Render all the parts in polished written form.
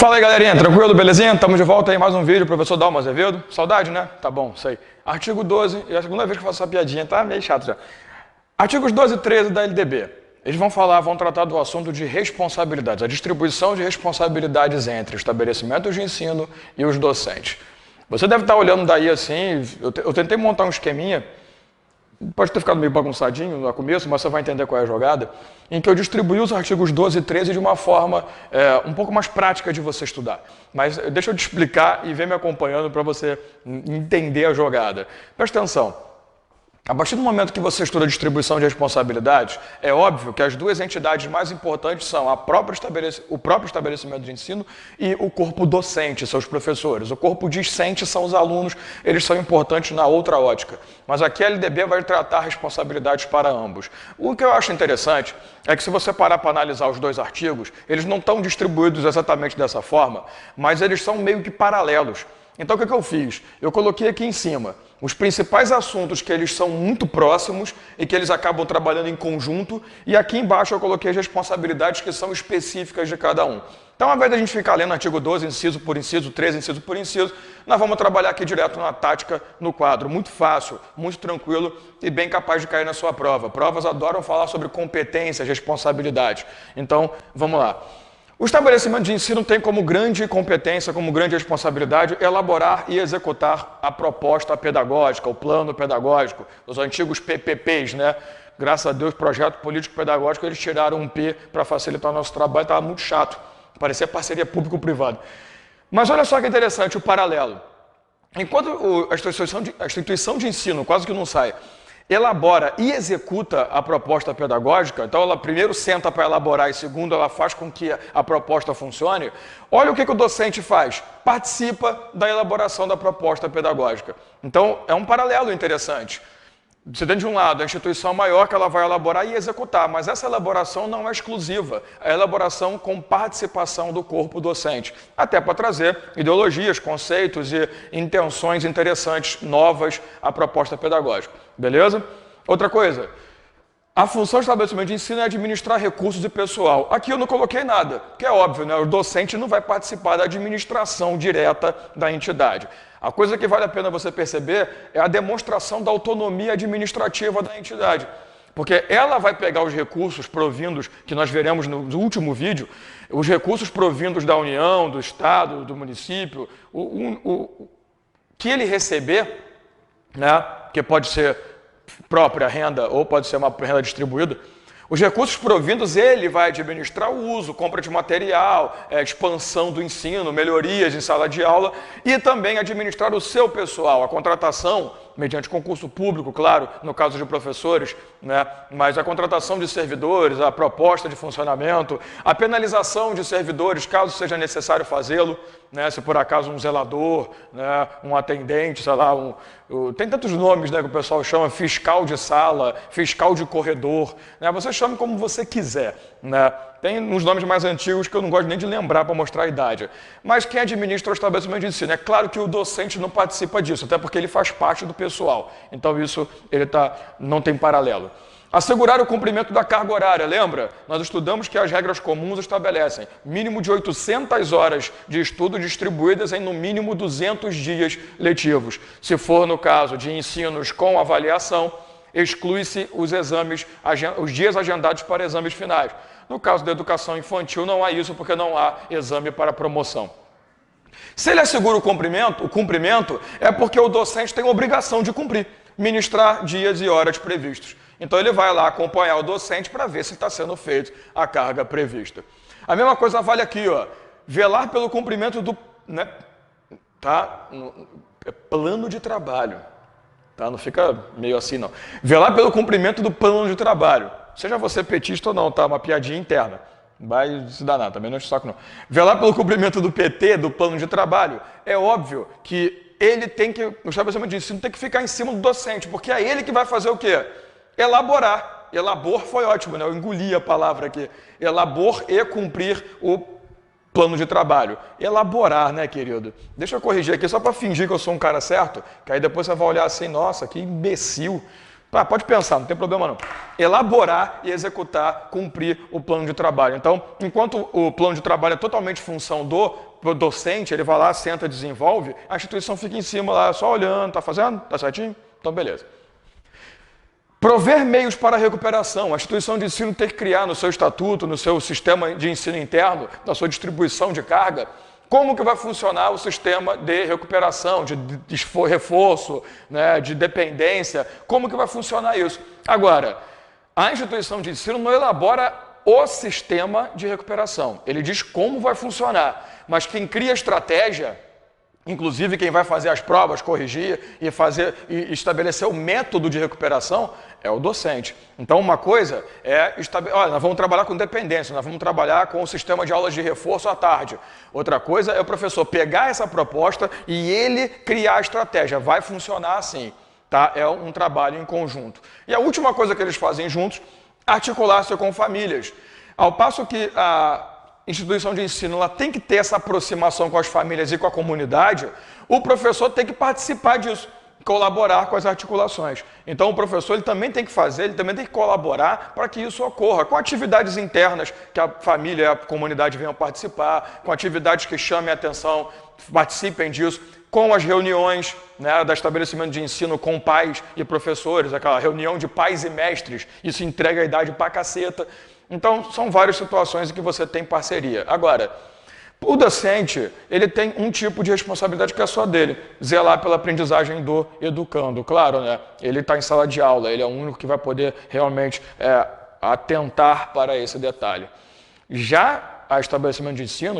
Fala aí, galerinha, tranquilo, belezinha? Estamos de volta aí, mais um vídeo, professor Dalmo Azevedo. Saudade, né? Tá bom, isso aí. Artigo 12, é a segunda vez que eu faço essa piadinha, tá meio chato já. Artigos 12 e 13 da LDB. Eles vão tratar do assunto de responsabilidades, a distribuição de responsabilidades entre estabelecimentos de ensino e os docentes. Você deve estar olhando daí assim, eu tentei montar um esqueminha, pode ter ficado meio bagunçadinho no começo, mas você vai entender qual é a jogada, em que eu distribuí os artigos 12 e 13 de uma forma um pouco mais prática de você estudar. Mas deixa eu te explicar e vem me acompanhando para você entender a jogada. Presta atenção. A partir do momento que você estuda distribuição de responsabilidades, é óbvio que as duas entidades mais importantes são o próprio estabelecimento de ensino e o corpo docente, seus professores. O corpo discente são os alunos, eles são importantes na outra ótica. Mas aqui a LDB vai tratar responsabilidades para ambos. O que eu acho interessante é que se você parar para analisar os dois artigos, eles não estão distribuídos exatamente dessa forma, mas eles são meio que paralelos. Então o que eu fiz? Eu coloquei aqui em cima os principais assuntos que eles são muito próximos e que eles acabam trabalhando em conjunto, e aqui embaixo eu coloquei as responsabilidades que são específicas de cada um. Então, ao invés de a gente ficar lendo artigo 12, inciso por inciso, 13, inciso por inciso, nós vamos trabalhar aqui direto na tática, no quadro. Muito fácil, muito tranquilo e bem capaz de cair na sua prova. Provas adoram falar sobre competências, responsabilidades. Então, vamos lá. O estabelecimento de ensino tem como grande competência, como grande responsabilidade, elaborar e executar a proposta pedagógica, o plano pedagógico, os antigos PPPs, né? Graças a Deus, projeto político pedagógico, eles tiraram um P para facilitar o nosso trabalho, estava muito chato, parecia parceria público-privada. Mas olha só que interessante o paralelo. Enquanto a instituição de ensino, quase que não sai, elabora e executa a proposta pedagógica, então ela primeiro senta para elaborar e segundo ela faz com que a proposta funcione, olha o que o docente faz, participa da elaboração da proposta pedagógica. Então é um paralelo interessante. Você tem de um lado a instituição maior que ela vai elaborar e executar, mas essa elaboração não é exclusiva, é a elaboração com participação do corpo docente, até para trazer ideologias, conceitos e intenções interessantes, novas à proposta pedagógica. Beleza? Outra coisa, a função do estabelecimento de ensino é administrar recursos e pessoal. Aqui eu não coloquei nada, que é óbvio, né? O docente não vai participar da administração direta da entidade. A coisa que vale a pena você perceber é a demonstração da autonomia administrativa da entidade. Porque ela vai pegar os recursos provindos, que nós veremos no último vídeo, os recursos provindos da União, do Estado, do município, o que ele receber, né, que pode ser própria renda ou pode ser uma renda distribuída, os recursos provindos ele vai administrar o uso, compra de material, expansão do ensino, melhorias em sala de aula e também administrar o seu pessoal, a contratação, mediante concurso público, claro, no caso de professores, né? Mas a contratação de servidores, a proposta de funcionamento, a penalização de servidores, caso seja necessário fazê-lo, né? Se por acaso um zelador, né? Um atendente, sei lá, tem tantos nomes, né, que o pessoal chama, fiscal de sala, fiscal de corredor, né? Você chame como você quiser, né? Tem uns nomes mais antigos que eu não gosto nem de lembrar para mostrar a idade. Mas quem administra o estabelecimento de ensino? É claro que o docente não participa disso, até porque ele faz parte do pessoal. Então isso não tem paralelo. Assegurar o cumprimento da carga horária, lembra? Nós estudamos que as regras comuns estabelecem mínimo de 800 horas de estudo distribuídas em no mínimo 200 dias letivos. Se for no caso de ensinos com avaliação, exclui-se os dias agendados para exames finais. No caso da educação infantil não há isso porque não há exame para promoção. Se ele assegura o cumprimento é porque o docente tem obrigação de cumprir, ministrar dias e horas previstos. Então ele vai lá acompanhar o docente para ver se está sendo feito a carga prevista. A mesma coisa vale aqui, ó, velar pelo cumprimento do, né, tá? Plano de trabalho. Tá? Não fica meio assim, não. Velar pelo cumprimento do plano de trabalho. Seja você petista ou não, tá? Uma piadinha interna. Vai se danar, também não enche o saco, não. Velar pelo cumprimento do PT, do plano de trabalho, é óbvio que o estabelecimento de ensino tem que ficar em cima do docente, porque é ele que vai fazer o quê? Elaborar. Elabor foi ótimo, né? Eu engoli a palavra aqui. Elabor e cumprir o plano de trabalho. Elaborar, né, querido? Deixa eu corrigir aqui só para fingir que eu sou um cara certo, que aí depois você vai olhar assim, nossa, que imbecil. Tá, pode pensar, não tem problema não. Elaborar e executar, cumprir o plano de trabalho. Então, enquanto o plano de trabalho é totalmente função do docente, ele vai lá, senta, desenvolve, a instituição fica em cima lá, só olhando, tá fazendo? Tá certinho? Então, beleza. Prover meios para a recuperação. A instituição de ensino tem que criar no seu estatuto, no seu sistema de ensino interno, na sua distribuição de carga, como que vai funcionar o sistema de recuperação, de reforço, né, de dependência, como que vai funcionar isso. Agora, a instituição de ensino não elabora o sistema de recuperação, ele diz como vai funcionar, mas quem cria a estratégia, inclusive quem vai fazer as provas, corrigir e estabelecer o método de recuperação é o docente. Então uma coisa é, olha, nós vamos trabalhar com dependência, nós vamos trabalhar com o sistema de aulas de reforço à tarde. Outra coisa é o professor pegar essa proposta e ele criar a estratégia, vai funcionar assim, tá? É um trabalho em conjunto. E a última coisa que eles fazem juntos, articular-se com famílias. Ao passo que a instituição de ensino ela tem que ter essa aproximação com as famílias e com a comunidade, o professor tem que participar disso, colaborar com as articulações. Então o professor ele também tem que fazer, ele também tem que colaborar para que isso ocorra, com atividades internas que a família e a comunidade venham participar, com atividades que chamem a atenção, participem disso, com as reuniões, né, do estabelecimento de ensino com pais e professores, aquela reunião de pais e mestres, isso entrega a idade pra caceta. Então, são várias situações em que você tem parceria. Agora, o docente, ele tem um tipo de responsabilidade que é só dele, zelar pela aprendizagem do educando. Claro, né? Ele está em sala de aula, ele é o único que vai poder realmente atentar para esse detalhe. Já o estabelecimento de ensino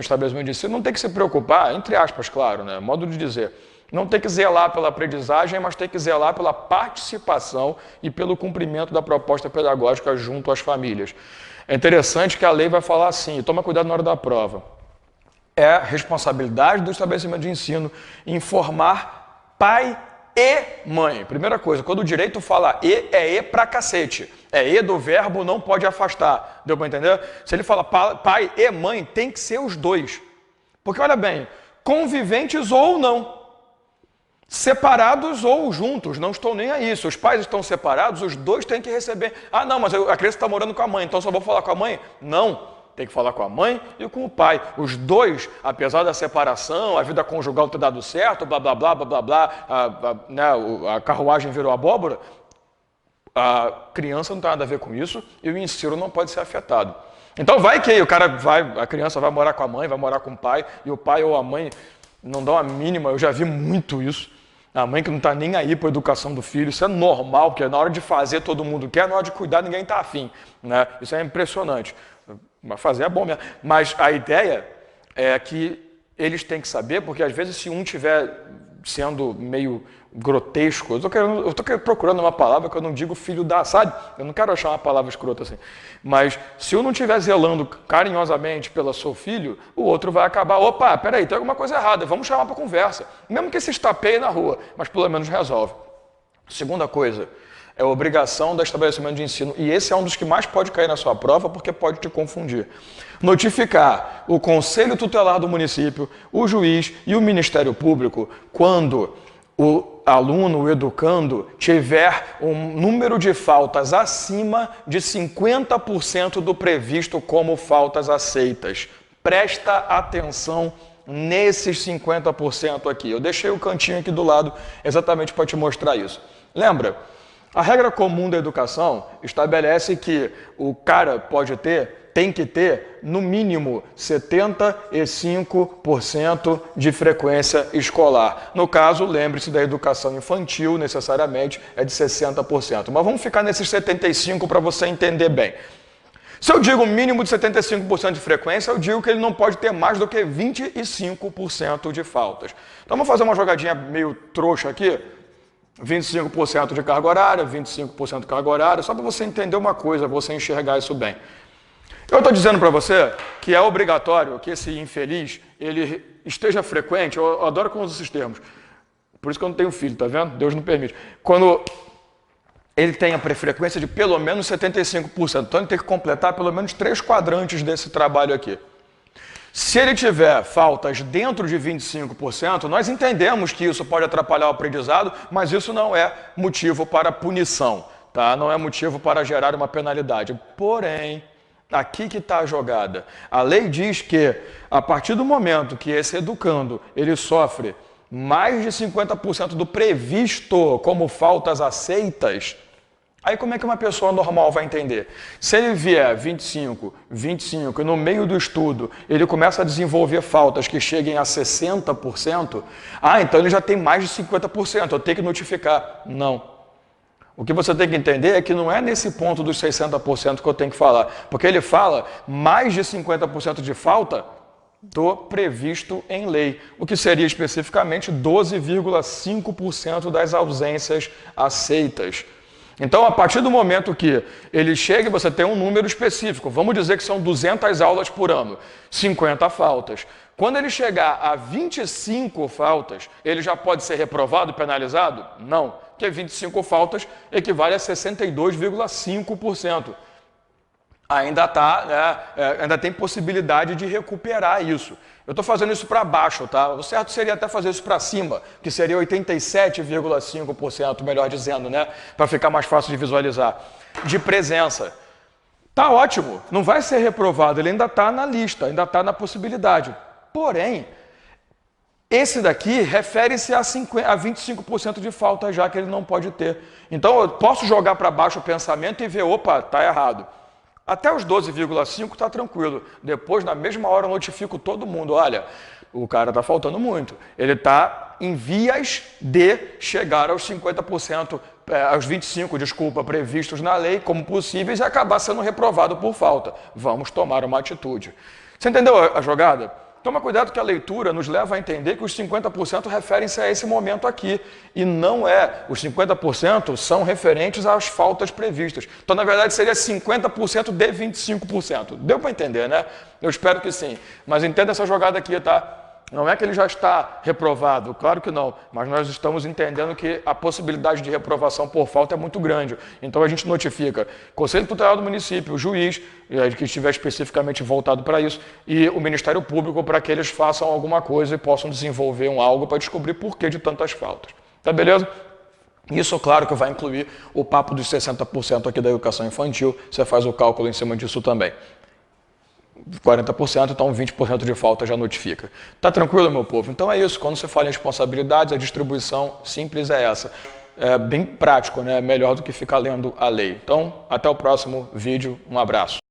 não tem que se preocupar, entre aspas, claro, né? Modo de dizer, não tem que zelar pela aprendizagem, mas tem que zelar pela participação e pelo cumprimento da proposta pedagógica junto às famílias. É interessante que a lei vai falar assim, toma cuidado na hora da prova. É responsabilidade do estabelecimento de ensino informar pai e mãe. Primeira coisa, quando o direito fala é pra cacete. É e do verbo, não pode afastar. Deu para entender? Se ele fala pai e mãe, tem que ser os dois. Porque olha bem, conviventes ou não. Separados ou juntos, não estou nem aí. Se os pais estão separados, os dois têm que receber. Ah, não, mas a criança está morando com a mãe, então só vou falar com a mãe? Não, tem que falar com a mãe e com o pai. Os dois, apesar da separação, a vida conjugal ter dado certo, blá, blá, blá, blá, blá, blá, a carruagem virou abóbora, a criança não tem nada a ver com isso e o ensino não pode ser afetado. Então vai que a criança vai morar com a mãe, vai morar com o pai, e o pai ou a mãe não dão a mínima, eu já vi muito isso. A mãe que não está nem aí para a educação do filho, isso é normal, porque na hora de fazer todo mundo quer, na hora de cuidar ninguém está afim. Né? Isso é impressionante. Mas fazer é bom mesmo. Mas a ideia é que eles têm que saber, porque às vezes se um estiver sendo meio grotesco, eu estou procurando uma palavra que eu não digo filho da, sabe? Eu não quero achar uma palavra escrota assim. Mas se um não estiver zelando carinhosamente pelo seu filho, o outro vai acabar, opa, peraí, tem alguma coisa errada, vamos chamar para conversa. Mesmo que se estapeie na rua, mas pelo menos resolve. Segunda coisa, é a obrigação do estabelecimento de ensino, e esse é um dos que mais pode cair na sua prova, porque pode te confundir. Notificar o Conselho Tutelar do município, o juiz e o Ministério Público quando o aluno, o educando, tiver um número de faltas acima de 50% do previsto como faltas aceitas. Presta atenção nesses 50% aqui. Eu deixei o cantinho aqui do lado exatamente para te mostrar isso. Lembra? A regra comum da educação estabelece que o cara tem que ter, no mínimo, 75% de frequência escolar. No caso, lembre-se da educação infantil, necessariamente, é de 60%. Mas vamos ficar nesses 75% para você entender bem. Se eu digo mínimo de 75% de frequência, eu digo que ele não pode ter mais do que 25% de faltas. Então vamos fazer uma jogadinha meio trouxa aqui. 25% de carga horária, 25% de carga horária, só para você entender uma coisa, para você enxergar isso bem. Eu estou dizendo para você que é obrigatório que esse infeliz ele esteja frequente, eu adoro como usar esses termos, por isso que eu não tenho filho, tá vendo? Deus não permite. Quando ele tem a frequência de pelo menos 75%, então ele tem que completar pelo menos 3 quadrantes desse trabalho aqui. Se ele tiver faltas dentro de 25%, nós entendemos que isso pode atrapalhar o aprendizado, mas isso não é motivo para punição. tá? Não é motivo para gerar uma penalidade. Porém, aqui que está a jogada. A lei diz que, a partir do momento que esse educando ele sofre mais de 50% do previsto como faltas aceitas, aí como é que uma pessoa normal vai entender? Se ele vier 25 e no meio do estudo ele começa a desenvolver faltas que cheguem a 60%, então ele já tem mais de 50%, eu tenho que notificar. Não. O que você tem que entender é que não é nesse ponto dos 60% que eu tenho que falar, porque ele fala mais de 50% de falta do previsto em lei, o que seria especificamente 12,5% das ausências aceitas. Então, a partir do momento que ele chega, você tem um número específico, vamos dizer que são 200 aulas por ano, 50 faltas. Quando ele chegar a 25 faltas, ele já pode ser reprovado e penalizado? Não, porque 25 faltas equivale a 62,5%. Ainda tem possibilidade de recuperar isso. Eu estou fazendo isso para baixo, tá? O certo seria até fazer isso para cima, que seria 87,5%, melhor dizendo, né? Para ficar mais fácil de visualizar. De presença. Tá ótimo, não vai ser reprovado, ele ainda está na lista, ainda está na possibilidade. Porém, esse daqui refere-se a 25% de falta já que ele não pode ter. Então, eu posso jogar para baixo o pensamento e ver, opa, tá errado. Até os 12,5 está tranquilo. Depois, na mesma hora, eu notifico todo mundo. Olha, o cara está faltando muito. Ele está em vias de chegar aos 50%, aos 25%, desculpa, previstos na lei como possíveis e acabar sendo reprovado por falta. Vamos tomar uma atitude. Você entendeu a jogada? Toma cuidado que a leitura nos leva a entender que os 50% referem-se a esse momento aqui. E não é. Os 50% são referentes às faltas previstas. Então, na verdade, seria 50% de 25%. Deu para entender, né? Eu espero que sim. Mas entenda essa jogada aqui, tá? Não é que ele já está reprovado, claro que não, mas nós estamos entendendo que a possibilidade de reprovação por falta é muito grande. Então a gente notifica Conselho Tutelar do município, o juiz, que estiver especificamente voltado para isso, e o Ministério Público para que eles façam alguma coisa e possam desenvolver algo para descobrir por que de tantas faltas. Tá beleza? Isso, claro, que vai incluir o papo dos 60% aqui da educação infantil, você faz o cálculo em cima disso também. 40%, então 20% de falta já notifica. Tá tranquilo, meu povo? Então é isso, quando você fala em responsabilidades, a distribuição simples é essa. É bem prático, né? Melhor do que ficar lendo a lei. Então, até o próximo vídeo, um abraço.